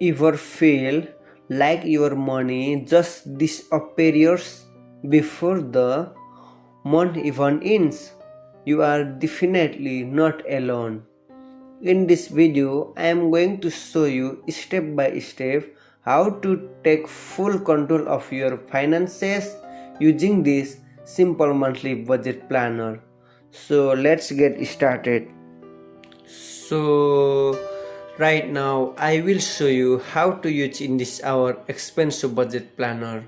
Ever feel like your money just disappears before the month even ends? You are definitely not alone. In this video, I am going to show you step by step how to take full control of your finances using this simple monthly budget planner. So let's get started. So right now I will show you how to use in this our Expenso Budget Planner.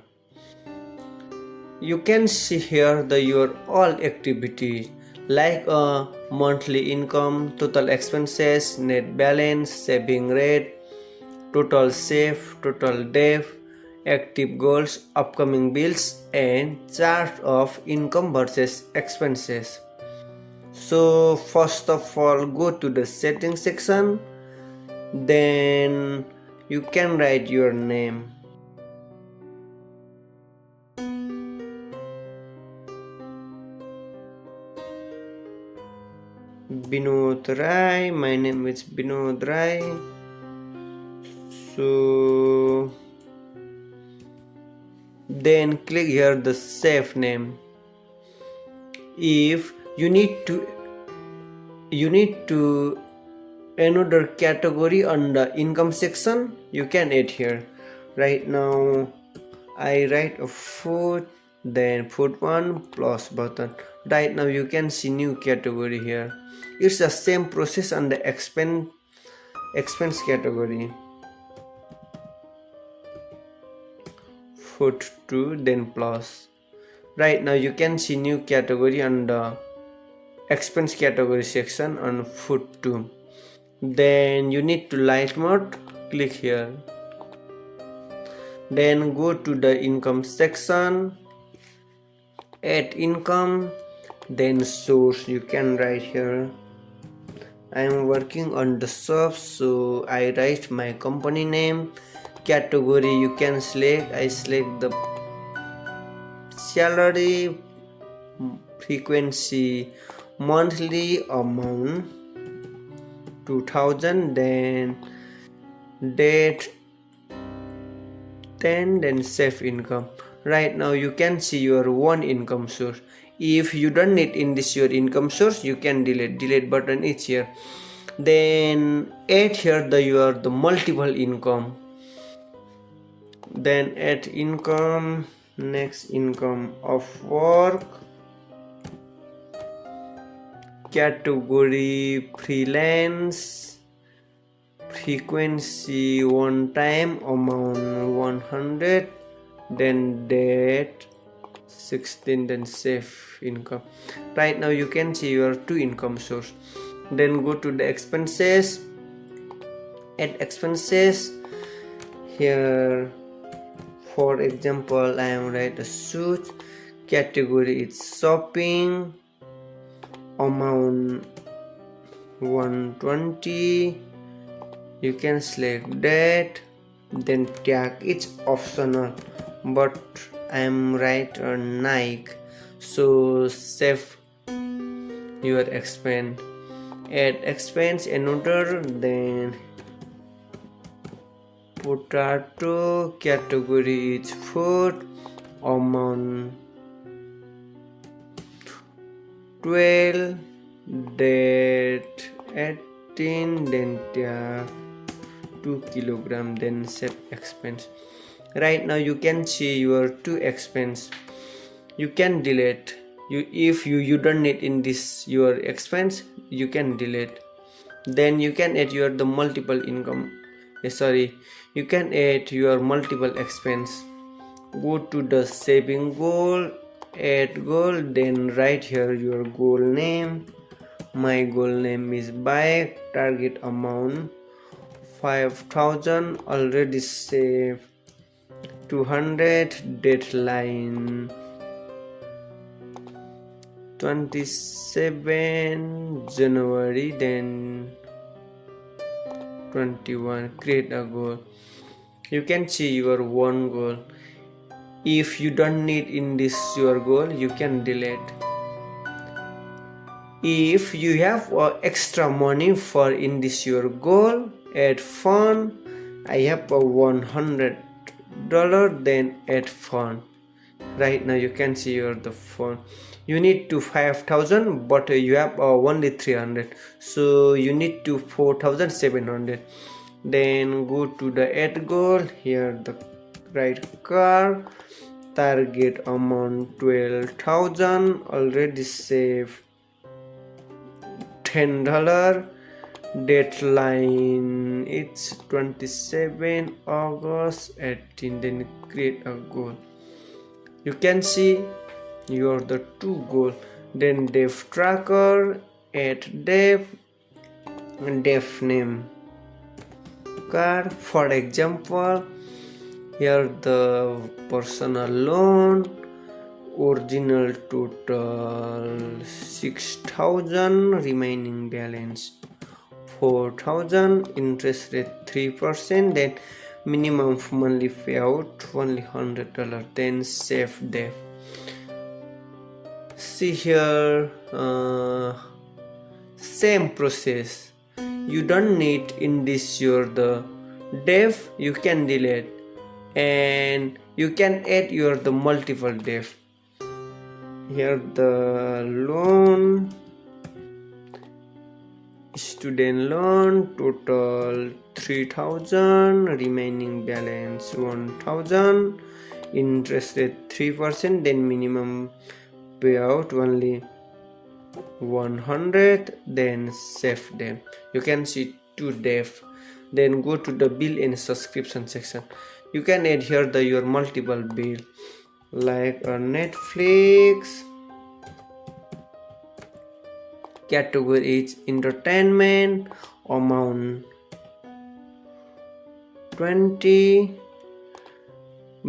You can see here your all activities like monthly income, total expenses, net balance, saving rate, total save, total debt, active goals, upcoming bills, and chart of income versus expenses. So first of all, go to the settings section, then you can write your name. Binod Rai, my name is Binod Rai. So then click here the save name. If you need to another category on the income section, you can add here. Right now I write a food, then food one plus button. Right now you can see new category here. It's the same process on the expense category. Food 2, then plus. Right now you can see new category on the expense category section on food 2. Then you need to light mode, click here. Then go to the income section, add income, then source. You can write here. I am working on the shop, so I write my company name. Category you can select. I select the salary, frequency, monthly amount 2000, then date 10, then save income. Right now you can see your one income source. If you don't need in this your income source, you can delete button is here. Then add here the multiple income, then add income, next income of work, category freelance, frequency one time, amount 100, then date 16, then save income. Right now you can see your two income source. Then go to the expenses, add expenses here. For example, I am write a suit, category is shopping, amount 120. You can select that, then tag it's optional, but I am write a Nike, so save your expense. Add expense another, then potato, category is food, amount 12, date 18, then tag 2 kilogram, then save expense. Right now you can see your two expense. You can delete. If you don't need in this your expense, you can delete. Then you can add your the multiple income. You can add your multiple expense. Go to the saving goal, add goal, then write here your goal name. My goal name is bike, target amount 5000, already saved 200, deadline 27 January, then 21, create a goal. You can see your one goal. If you don't need in this your goal, you can delete. If you have extra money for in this your goal, add fund, I have a $100, then add font. Right now you can see your the font. You need to 5,000, but you have only 300, so you need to 4,700. Then go to the add goal. Here the right car, target amount 12,000, already save $10. Deadline it's 27 August 18. Then create a goal. You can see your the two goal. Then dev tracker, add dev name car. For example, here the personal loan, original total 6,000, remaining balance 4,000, interest rate 3%, then minimum monthly payout only $100. Then save dev. See here, same process. You don't need in this your the dev, you can delete, and you can add your the multiple dev. Here the loan, student loan, total 3,000, remaining balance 1,000, interest rate 3%, then minimum payout only 100. Then save them. You can see two dev. Then go to the bill and subscription section. You can add here the your multiple bill like a Netflix. Category is entertainment, amount 20,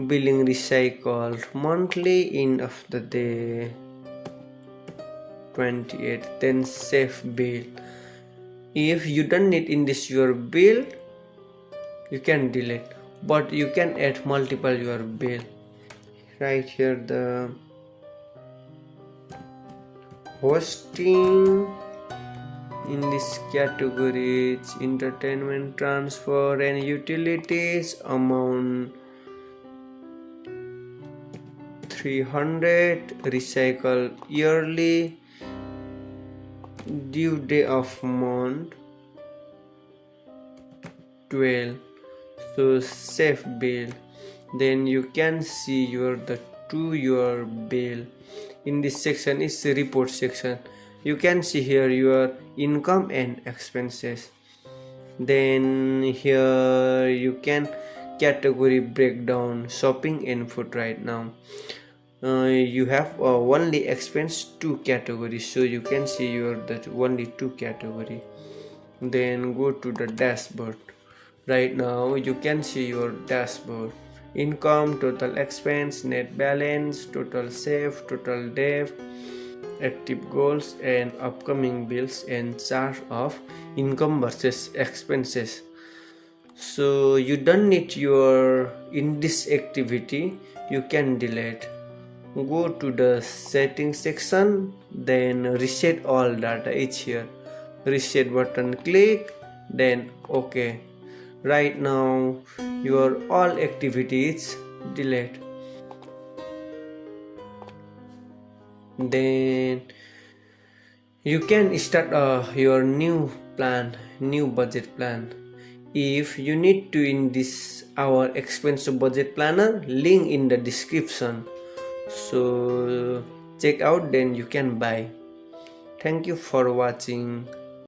billing recycled monthly, end of the day 28. Then save bill. If you don't need in this your bill, you can delete, but you can add multiple your bill. Right here the hosting, in this category it's entertainment, transfer and utilities, amount 300, recycle yearly, due day of month 12. So save bill. Then you can see your bill. In this section is the report section. You can see here your income and expenses. Then here you can category breakdown, shopping and food. Right now you have only expense 2 categories, so you can see your only 2 category. Then go to the dashboard. Right now you can see your dashboard: income, total expense, net balance, total save, total dev, active goals and upcoming bills, and chart of income versus expenses. So you don't need your in this activity, you can delete. Go to the settings section, then reset all data. It's here, reset button, click, then OK. Right now your all activities delete. Then you can start your new budget plan. If you need to in this our Expenso Budget Planner, link in the description, so check out, then you can buy. Thank you for watching.